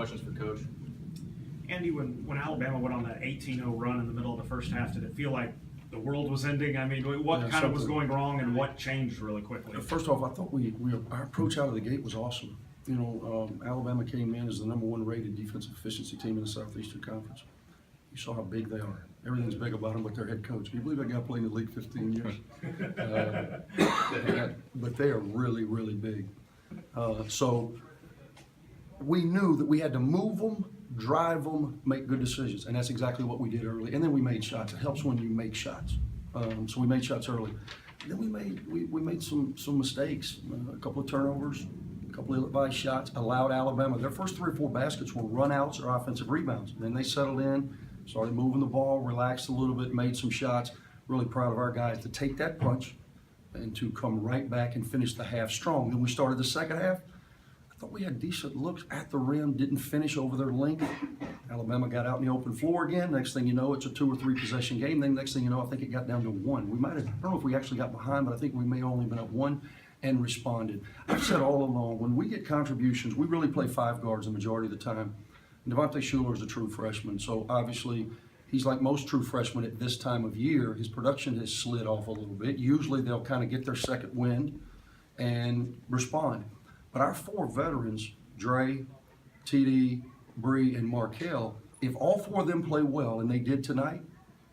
questions for Coach. Andy, when Alabama went on that 18-0 run in the middle of the first half, did it feel like the world was ending? I mean, what kind of was going wrong and what changed really quickly? First off, I thought our approach out of the gate was awesome. You know, Alabama came in as the #1 rated defensive efficiency team in the Southeastern Conference. You saw how big they are. Everything's big about them but their head coach. Can you believe that guy played in the league 15 years? But they are really, really big. So we knew that we had to move them, drive them, make good decisions, and that's exactly what we did early. And then we made shots. It helps when you make shots. So we made shots early. Then we made some mistakes, a couple of turnovers, a couple of ill-advised shots. Allowed Alabama, their first 3 or 4 baskets were run-outs or offensive rebounds. Then they settled in, started moving the ball, relaxed a little bit, made some shots. Really proud of our guys to take that punch and to come right back and finish the half strong. Then we started the second half. I thought we had decent looks at the rim, didn't finish over their length. Alabama got out in the open floor again. Next thing you know, it's a 2 or 3 possession game. Then next thing you know, I think it got down to 1. We might have, I don't know if we actually got behind, but I think we may have only been up 1 and responded. I've said all along, when we get contributions, we really play 5 guards the majority of the time. And Devontae Shuler is a true freshman, so obviously he's like most true freshmen at this time of year. His production has slid off a little bit. Usually they'll kind of get their second wind and respond. But our 4 veterans, Dre, TD, Bree, and Markel, if all 4 of them play well, and they did tonight,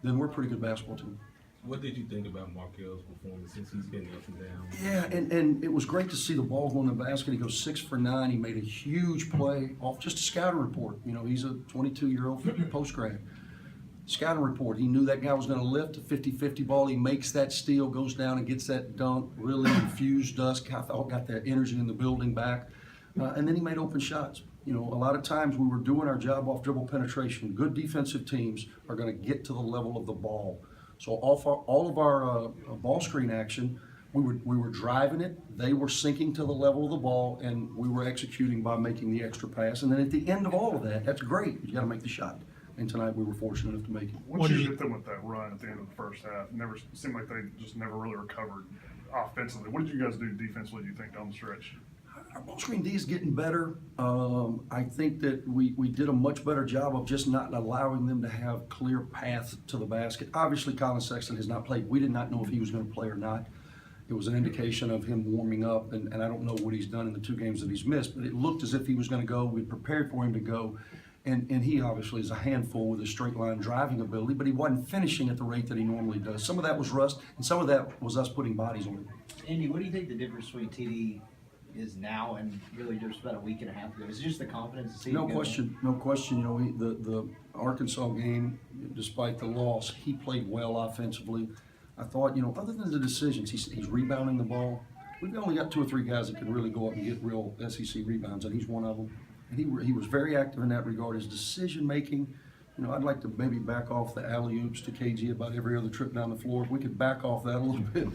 then we're a pretty good basketball team. What did you think about Markel's performance since he's been up and down? Yeah, and it was great to see the ball go in the basket. He goes 6 for 9. He made a huge play off just a scouting report. You know, he's a 22-year-old post-grad. Scouting report. He knew that guy was going to lift a 50-50 ball. He makes that steal, goes down and gets that dunk. Really infused us. Got that energy in the building back. And then he made open shots. You know, a lot of times we were doing our job off dribble penetration. Good defensive teams are going to get to the level of the ball. So all of our ball screen action, we were driving it. They were sinking to the level of the ball, and we were executing by making the extra pass. And then at the end of all of that, that's great. You got to make the shot. And tonight we were fortunate enough to make it. Once you hit them with that run at the end of the first half, it seemed like they just never really recovered offensively. What did you guys do defensively, do you think, down the stretch? Our ball screen D is getting better. I think that we did a much better job of just not allowing them to have clear paths to the basket. Obviously, Colin Sexton has not played. We did not know if he was going to play or not. It was an indication of him warming up, and I don't know what he's done in the 2 games that he's missed, but it looked as if he was going to go. We prepared for him to go. And he obviously is a handful with his straight line driving ability, but he wasn't finishing at the rate that he normally does. Some of that was rust, and some of that was us putting bodies on him. Andy, what do you think the difference between TD is now and really just about a week and a half ago? Is it just the confidence to see No question. You know, the Arkansas game, despite the loss, he played well offensively. I thought, you know, other than the decisions, he's rebounding the ball. We've only got 2 or 3 guys that can really go up and get real SEC rebounds, and he's one of them. And he was very active in that regard. His decision making, you know, I'd like to maybe back off the alley-oops to KG about every other trip down the floor. If we could back off that a little bit,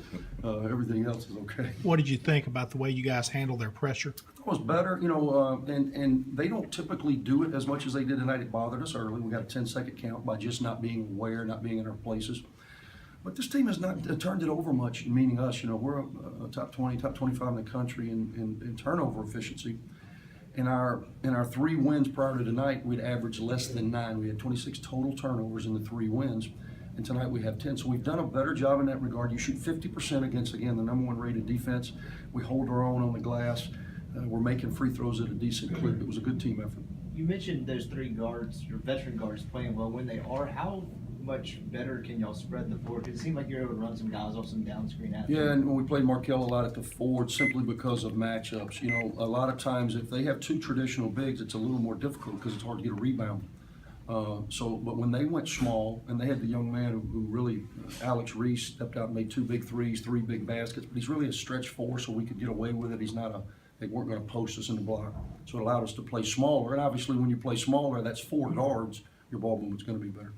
everything else is okay. What did you think about the way you guys handled their pressure? It was better, you know, and they don't typically do it as much as they did tonight. It bothered us early. We got a 10-second count by just not being aware, not being in our places. But this team has not turned it over much, meaning us. You know, we're a top 20, top 25 in the country in turnover efficiency. In our 3 wins prior to tonight, we'd averaged less than 9. We had 26 total turnovers in the 3 wins, and tonight we have 10. So we've done a better job in that regard. You shoot 50% against, again, the #1 rated defense. We hold our own on the glass. We're making free throws at a decent clip. It was a good team effort. You mentioned those 3 guards, your veteran guards, playing well. When they are, how much better can y'all spread the floor? Because it seemed like you're able to run some guys off some down screen athletes. Yeah, and we played Markel a lot at the forward simply because of matchups. You know, a lot of times if they have 2 traditional bigs, it's a little more difficult because it's hard to get a rebound. But when they went small, and they had the young man who really, Alex Reese, stepped out and made 2 big threes, 3 big baskets, but he's really a stretch 4, so we could get away with it. They weren't going to post us in the block. So it allowed us to play smaller, and obviously when you play smaller, that's 4 guards, your ball movement's going to be better.